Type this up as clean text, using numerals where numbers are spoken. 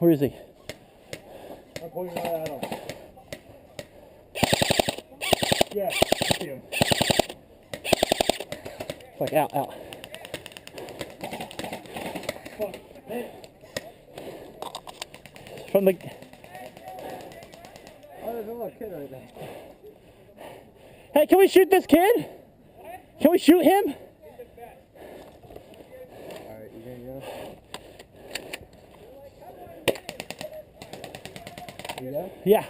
Where is he? I'm pointing right at him. Yeah, I see him. Like out. Fuck. Hey. From the... Oh, there's a little kid right there. Hey, can we shoot this kid? Can we shoot him? Alright, you gonna go? You go? Yeah.